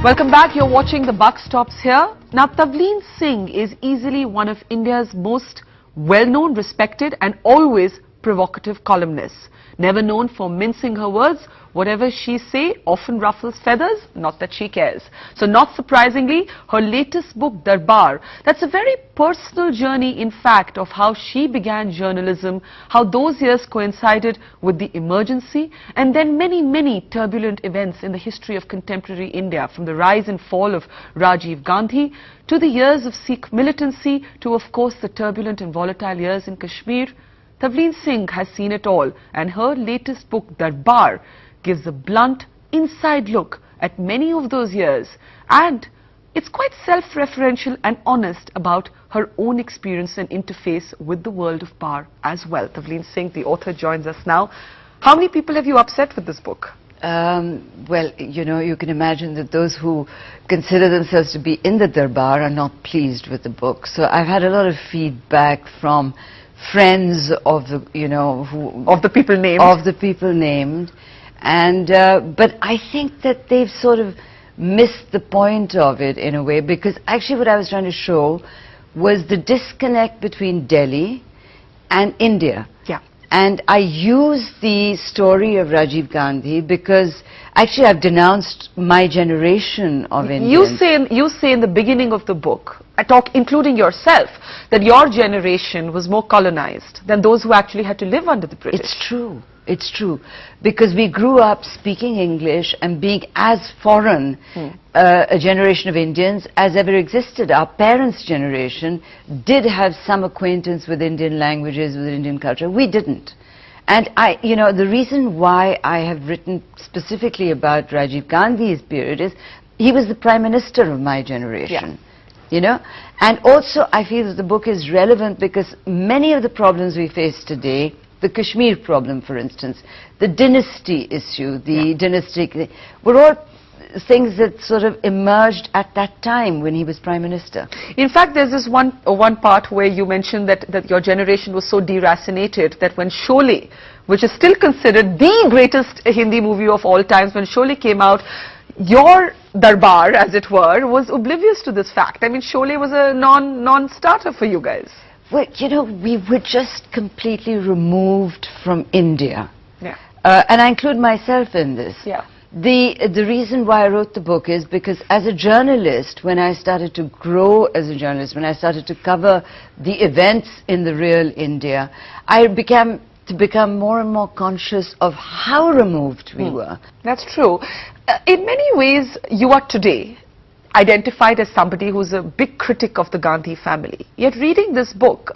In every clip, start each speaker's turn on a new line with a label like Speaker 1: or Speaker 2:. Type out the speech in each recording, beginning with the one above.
Speaker 1: Welcome back. You're watching The Buck Stops Here. Now, Tavleen Singh is easily one of India's most well-known, respected and always provocative columnists. Never known for mincing her words, whatever she say often ruffles feathers, not that she cares. So not surprisingly, her latest book, Durbar, that's a very personal journey, in fact, of how she began journalism, how those years coincided with the emergency, and then many turbulent events in the history of contemporary India, from the rise and fall of Rajiv Gandhi, to the years of Sikh militancy, to of course the turbulent and volatile years in Kashmir. Tavleen Singh has seen it all, and her latest book, Durbar, gives a blunt, inside look at many of those years, and it's quite self-referential and honest about her own experience and interface with the world of power as well. Tavleen Singh, the author, joins us now. How many people have you upset with this book?
Speaker 2: Well, you know, you can imagine that those who consider themselves to be in the Durbar are not pleased with the book. So I've had a lot of feedback from friends of the, you know,
Speaker 1: Of the people named.
Speaker 2: And but I think that they've sort of missed the point of it in a way, because actually what I was trying to show was the disconnect between Delhi and India.
Speaker 1: Yeah.
Speaker 2: And I used the story of Rajiv Gandhi because actually I've denounced my generation of Indians.
Speaker 1: You say in the beginning of the book, including yourself, that your generation was more colonized than those who actually had to live under the British.
Speaker 2: It's true. It's true, because we grew up speaking English and being as foreign a generation of Indians as ever existed. Our parents' generation did have some acquaintance with Indian languages, with Indian culture. We didn't. And you know, the reason why I have written specifically about Rajiv Gandhi's period is he was the Prime Minister of my generation. Yeah. You know, and also I feel that the book is relevant because many of the problems we face today, the Kashmir problem, for instance, the dynasty issue, the dynastic, were all things that sort of emerged at that time when he was Prime Minister.
Speaker 1: In fact, there's this one part where you mentioned that your generation was so deracinated that when Sholay, which is still considered the greatest Hindi movie of all times, when Sholay came out, your Durbar, as it were, was oblivious to this fact. I mean, Sholay was a non-starter for you guys.
Speaker 2: Well, you know, we were just completely removed from India.
Speaker 1: Yeah.
Speaker 2: And I include myself in this.
Speaker 1: Yeah.
Speaker 2: The reason why I wrote the book is because as a journalist, when I started to grow as a journalist, when I started to cover the events in the real India, I began to become more and more conscious of how removed we were. That's
Speaker 1: true. In many ways, you are today identified as somebody who's a big critic of the Gandhi family. Yet reading this book,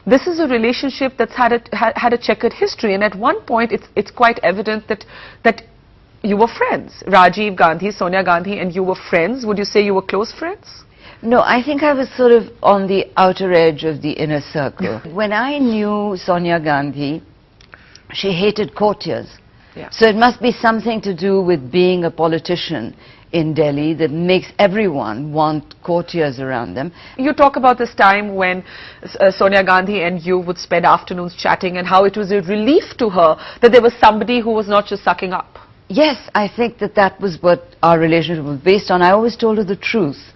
Speaker 1: this is a relationship that's had a checkered history, and at one point it's quite evident that you were friends. Rajiv Gandhi, Sonia Gandhi, and you were friends. Would you say you were close friends?
Speaker 2: No, I think I was sort of on the outer edge of the inner circle. When I knew Sonia Gandhi, she hated courtiers. Yeah. So it must be something to do with being a politician in Delhi that makes everyone want courtiers around them.
Speaker 1: You talk about this time when Sonia Gandhi and you would spend afternoons chatting, and how it was a relief to her that there was somebody who was not just sucking up.
Speaker 2: Yes, I think that was what our relationship was based on. I always told her the truth.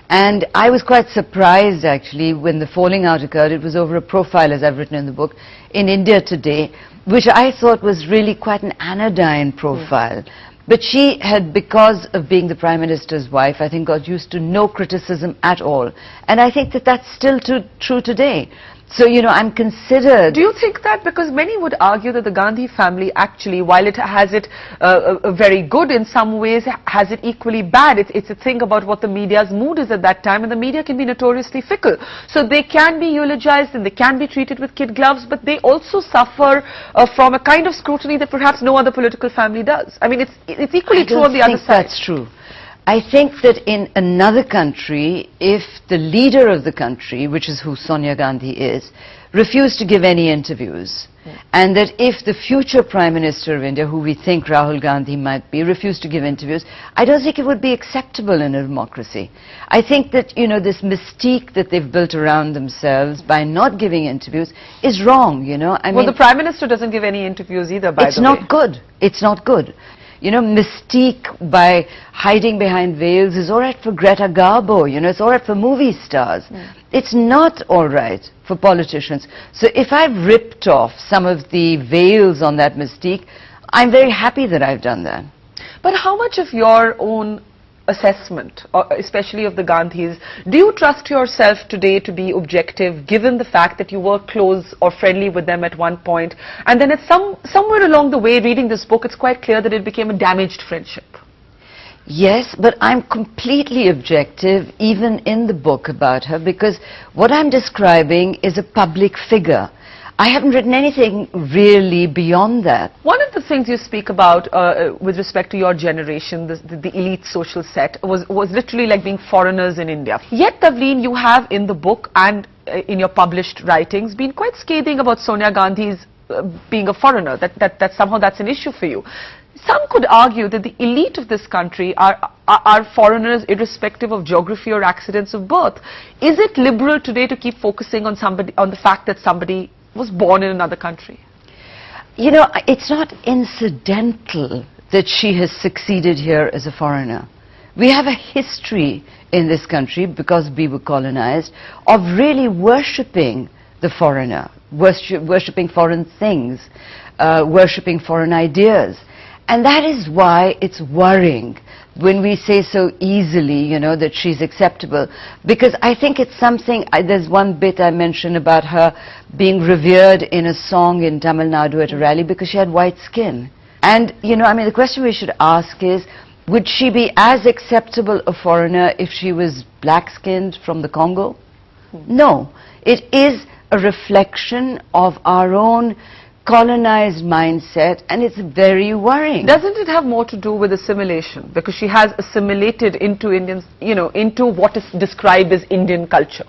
Speaker 2: And I was quite surprised, actually, when the falling out occurred. It was over a profile, as I've written in the book, in India Today, which I thought was really quite an anodyne profile. But she had, because of being the Prime Minister's wife, I think got used to no criticism at all. And I think that's still true today. So, you know, I'm considered...
Speaker 1: Do you think that? Because many would argue that the Gandhi family actually, while it has it very good in some ways, has it equally bad. It's a thing about what the media's mood is at that time, and the media can be notoriously fickle. So they can be eulogized and they can be treated with kid gloves, but they also suffer from a kind of scrutiny that perhaps no other political family does. I mean, it's equally true on the other side.
Speaker 2: I don't think that's true. I think that in another country, if the leader of the country, which is who Sonia Gandhi is, refused to give any interviews, and that if the future Prime Minister of India, who we think Rahul Gandhi might be, refused to give interviews, I don't think it would be acceptable in a democracy. I think that, you know, this mystique that they've built around themselves by not giving interviews is wrong, you know. I mean,
Speaker 1: the Prime Minister doesn't give any interviews either, by the way.
Speaker 2: It's not good. It's not good. you know, mystique by hiding behind veils is all right for Greta Garbo, you know, it's all right for movie stars. It's not all right for politicians. So if I've ripped off some of the veils on that mystique, I'm very happy that I've done that.
Speaker 1: But how much of your own assessment, especially of the Gandhis, do you trust yourself today to be objective, given the fact that you were close or friendly with them at one point, and then at somewhere along the way, reading this book, it's quite clear that it became a damaged friendship?
Speaker 2: Yes, but I'm completely objective even in the book about her, because what I'm describing is a public figure. I haven't written anything really beyond that.
Speaker 1: One of the things you speak about with respect to your generation, the elite social set, was literally like being foreigners in India. Yet, Tavleen, you have in the book and in your published writings been quite scathing about Sonia Gandhi's being a foreigner, that somehow that's an issue for you. Some could argue that the elite of this country are foreigners irrespective of geography or accidents of birth. Is it liberal today to keep focusing on the fact that somebody was born in another country?
Speaker 2: You know, it's not incidental that she has succeeded here as a foreigner. We have a history in this country, because we were colonized, of really worshipping the foreigner, worshipping foreign things, worshipping foreign ideas. And that is why it's worrying when we say so easily, you know, that she's acceptable. Because I think it's something, there's one bit I mentioned about her being revered in a song in Tamil Nadu at a rally because she had white skin. And, you know, I mean, the question we should ask is, would she be as acceptable a foreigner if she was black-skinned from the Congo? No. It is a reflection of our own colonized mindset, and it's very worrying.
Speaker 1: Doesn't it have more to do with assimilation? Because she has assimilated into Indians, you know, into what is described as Indian culture.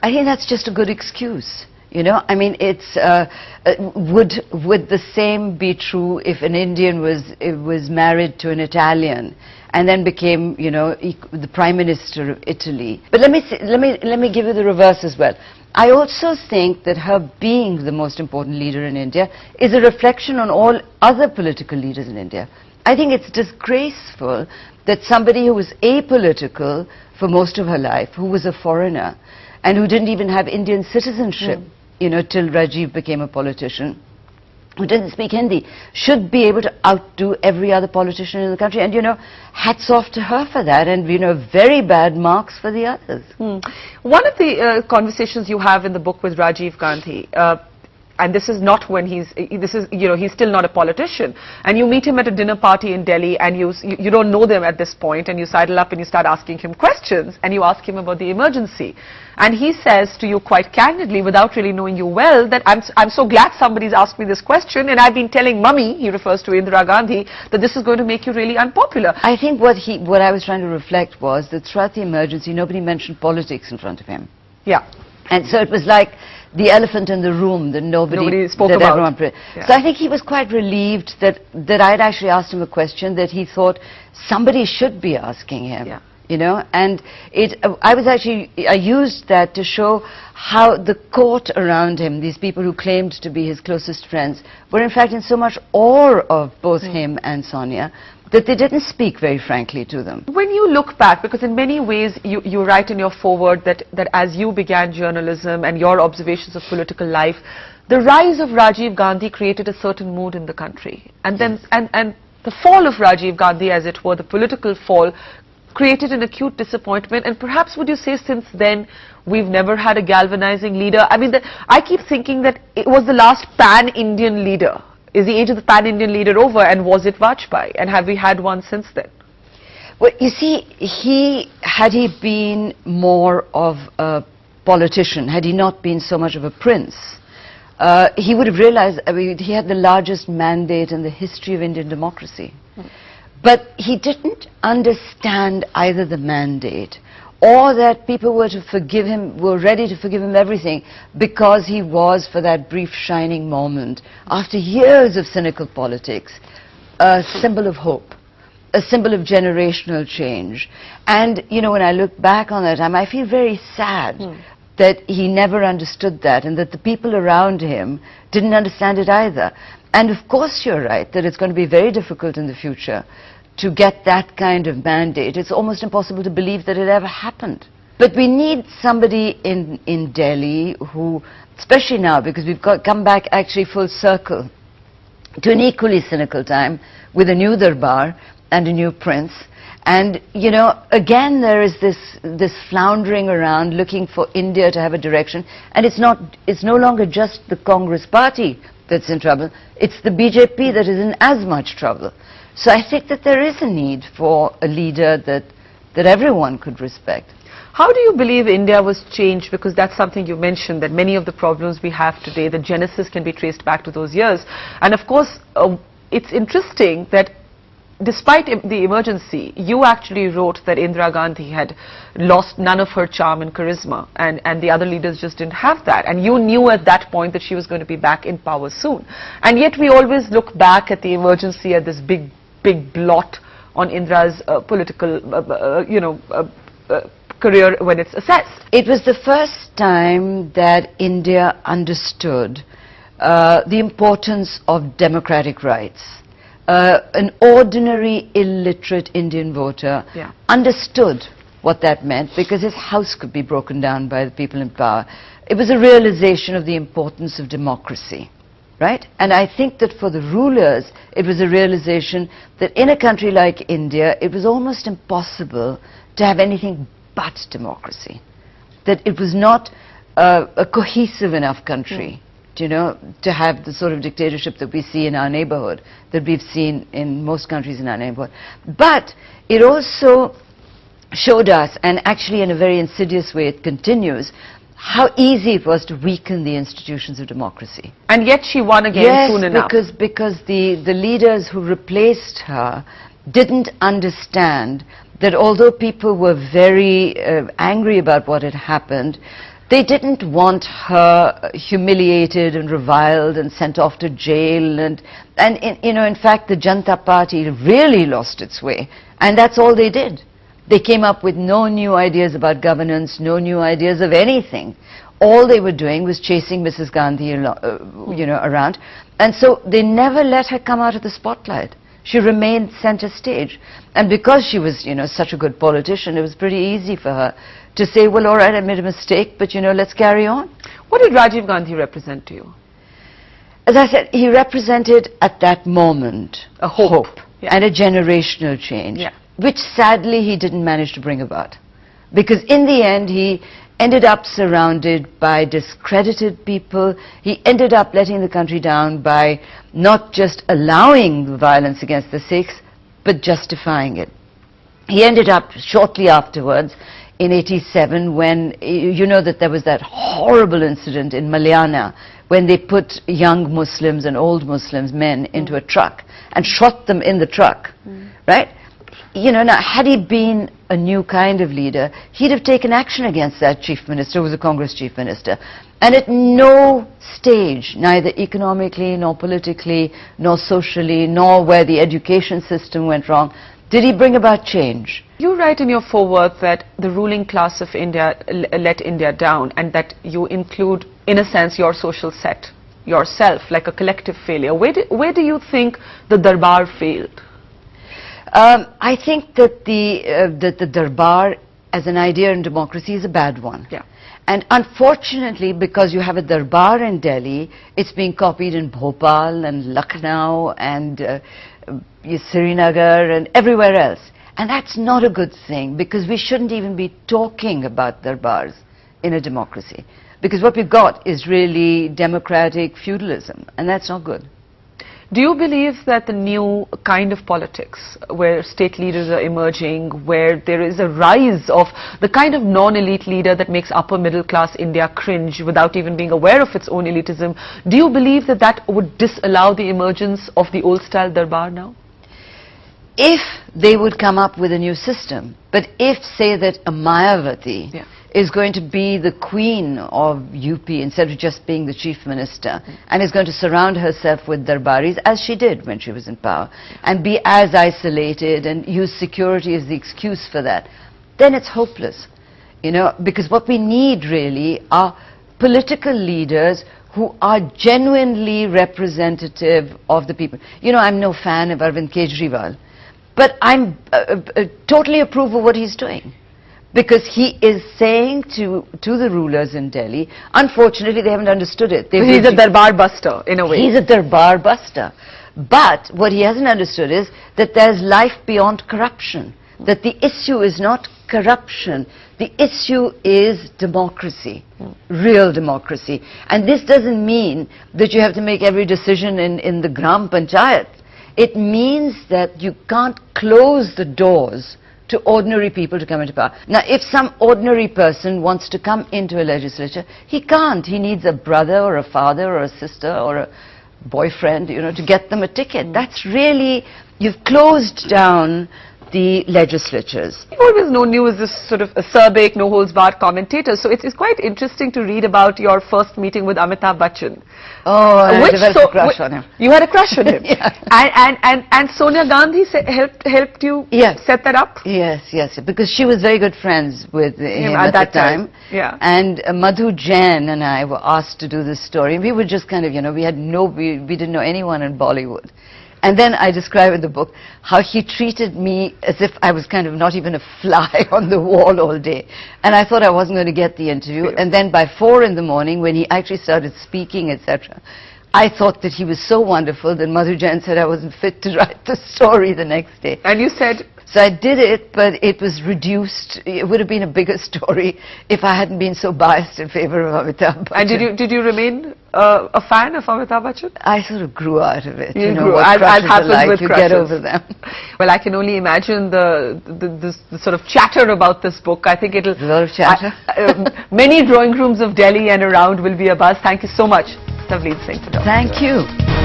Speaker 2: I think that's just a good excuse. You know, I mean, it's would the same be true if an Indian was married to an Italian and then became, you know, the Prime Minister of Italy? But let me give you the reverse as well. I also think that her being the most important leader in India is a reflection on all other political leaders in India. I think it's disgraceful that somebody who was apolitical for most of her life, who was a foreigner, and who didn't even have Indian citizenship, you know, till Rajiv became a politician, who didn't speak Hindi, should be able to outdo every other politician in the country. And, you know, hats off to her for that, and, you know, very bad marks for the others.
Speaker 1: One of the conversations you have in the book with Rajiv Gandhi, and this is not when he's still not a politician, and you meet him at a dinner party in Delhi, and you don't know them at this point, and you sidle up and you start asking him questions, and you ask him about the emergency. And he says to you quite candidly, without really knowing you well, that I'm so glad somebody's asked me this question, and I've been telling Mummy, he refers to Indira Gandhi, that this is going to make you really unpopular.
Speaker 2: I think what I was trying to reflect was that throughout the emergency, nobody mentioned politics in front of him.
Speaker 1: Yeah.
Speaker 2: And so it was like the elephant in the room that nobody
Speaker 1: spoke about.
Speaker 2: Yeah. So I think he was quite relieved that I'd actually asked him a question that he thought somebody should be asking him.
Speaker 1: Yeah.
Speaker 2: You know, and I used that to show how the court around him, these people who claimed to be his closest friends, were in fact in so much awe of both him and Sonia, that they didn't speak very frankly to them.
Speaker 1: When you look back, because in many ways you write in your foreword that as you began journalism and your observations of political life, the rise of Rajiv Gandhi created a certain mood in the country. And then, and the fall of Rajiv Gandhi, as it were, the political fall, created an acute disappointment. And perhaps would you say since then we've never had a galvanizing leader? I mean, I keep thinking that it was the last pan-Indian leader. Is the age of the pan-Indian leader over, and was it Vajpayee? And have we had one since then?
Speaker 2: Well, you see, had he been more of a politician, had he not been so much of a prince, he would have realized, I mean, he had the largest mandate in the history of Indian democracy. But he didn't understand either the mandate or that people were to forgive him, were ready to forgive him everything because he was, for that brief shining moment, after years of cynical politics, a symbol of hope, a symbol of generational change. And, you know, when I look back on that time, I feel very sad that he never understood that, and that the people around him didn't understand it either. And of course you're right that it's going to be very difficult in the future to get that kind of mandate. It's almost impossible to believe that it ever happened. But we need somebody in Delhi who, especially now, because we've come back actually full circle to an equally cynical time with a new Durbar and a new prince. And, you know, again there is this floundering around looking for India to have a direction. And it's no longer just the Congress party that's in trouble. It's the BJP that is in as much trouble. So I think that there is a need for a leader that everyone could respect.
Speaker 1: How do you believe India was changed? Because that's something you mentioned, that many of the problems we have today, the genesis can be traced back to those years. And of course, it's interesting that despite the emergency, you actually wrote that Indira Gandhi had lost none of her charm and charisma, and the other leaders just didn't have that. And you knew at that point that she was going to be back in power soon. And yet we always look back at the emergency at this big blot on Indira's political, career when it's assessed.
Speaker 2: It was the first time that India understood the importance of democratic rights. An ordinary illiterate Indian voter understood what that meant, because his house could be broken down by the people in power. It was a realization of the importance of democracy, right? And I think that for the rulers, it was a realization that in a country like India, it was almost impossible to have anything but democracy. That it was not a cohesive enough country, you know, to have the sort of dictatorship that we see in our neighborhood, that we've seen in most countries in our neighborhood. But it also showed us, and actually in a very insidious way it continues, how easy it was to weaken the institutions of democracy.
Speaker 1: And yet she won again soon enough.
Speaker 2: Yes, because the leaders who replaced her didn't understand that although people were very angry about what had happened, they didn't want her humiliated and reviled and sent off to jail. And in fact, the Janata Party really lost its way. And that's all they did. They came up with no new ideas about governance, no new ideas of anything. All they were doing was chasing Mrs. Gandhi, around. And so they never let her come out of the spotlight. She remained center stage. And because she was, such a good politician, it was pretty easy for her to say, well, all right, I made a mistake, but, let's carry on.
Speaker 1: What did Rajiv Gandhi represent to you?
Speaker 2: As I said, he represented at that moment
Speaker 1: a hope.
Speaker 2: And a generational change, which sadly he didn't manage to bring about. Because in the end, he ended up surrounded by discredited people. He ended up letting the country down by not just allowing the violence against the Sikhs, but justifying it. He ended up shortly afterwards in '87 when, that there was that horrible incident in Malyana when they put young Muslims and old Muslims, men, into a truck and shot them in the truck, right? Now, had he been a new kind of leader, he'd have taken action against that chief minister, who was a Congress chief minister. And at no stage, neither economically, nor politically, nor socially, nor where the education system went wrong, did he bring about change.
Speaker 1: You write in your foreword that the ruling class of India let India down, and that you include, in a sense, your social set, yourself, like a collective failure. Where do you think the Durbar failed?
Speaker 2: I think that the Durbar as an idea in democracy is a bad one. And unfortunately, because you have a Durbar in Delhi, it's being copied in Bhopal and Lucknow and Srinagar and everywhere else. And that's not a good thing, because we shouldn't even be talking about Darbars in a democracy. Because what we've got is really democratic feudalism, and that's not good.
Speaker 1: Do you believe that the new kind of politics, where state leaders are emerging, where there is a rise of the kind of non-elite leader that makes upper middle class India cringe without even being aware of its own elitism, do you believe that that would disallow the emergence of the old style Durbar now?
Speaker 2: If they would come up with a new system, but if, say, that a Mayavati is going to be the queen of UP instead of just being the chief minister, and is going to surround herself with Darbaris, as she did when she was in power, and be as isolated and use security as the excuse for that, then it's hopeless. You know, because what we need really are political leaders who are genuinely representative of the people. You know, I'm no fan of Arvind Kejriwal, but I'm totally approve of what he's doing. Because he is saying to the rulers in Delhi, unfortunately they haven't understood it.
Speaker 1: He's a Durbar buster, in a way.
Speaker 2: He's a Durbar buster. But what he hasn't understood is that there's life beyond corruption. That the issue is not corruption. The issue is democracy, real democracy. And this doesn't mean that you have to make every decision in the Gram Panchayat. It means that you can't close the doors to ordinary people to come into power. Now, if some ordinary person wants to come into a legislature, he can't. He needs a brother or a father or a sister or a boyfriend, you know, to get them a ticket. That's really, you've closed down the legislatures.
Speaker 1: I've always known you as this sort of acerbic, no-holds-barred commentator, so it's quite interesting to read about your first meeting with Amitabh Bachchan.
Speaker 2: Oh, I developed a crush on him.
Speaker 1: You had a crush on him?
Speaker 2: Yeah.
Speaker 1: And Sonia Gandhi helped you set that up?
Speaker 2: Yes, yes, because she was very good friends with him at that time.
Speaker 1: Yeah.
Speaker 2: And Madhu Jain and I were asked to do this story. We were just kind of, you know, we didn't know anyone in Bollywood. And then I describe in the book how he treated me as if I was kind of not even a fly on the wall all day. And I thought I wasn't going to get the interview. And then by 4 in the morning, when he actually started speaking, etc., I thought that he was so wonderful that Madhu Jain said I wasn't fit to write the story the next day.
Speaker 1: And you said?
Speaker 2: So I did it, but it was reduced. It would have been a bigger story if I hadn't been so biased in favor of Amitabh Bachchan.
Speaker 1: And did you remain a fan of Amitabh Bachchan?
Speaker 2: I sort of grew out of it.
Speaker 1: You
Speaker 2: know
Speaker 1: grew.
Speaker 2: what crushes are like,
Speaker 1: with
Speaker 2: you
Speaker 1: crushes.
Speaker 2: get over them.
Speaker 1: Well, I can only imagine the sort of chatter about this book. I think it'll...
Speaker 2: A lot of chatter.
Speaker 1: Many drawing rooms of Delhi and around will be abuzz. Thank you so much, Tavleen Singh, for talking.
Speaker 2: Thank you.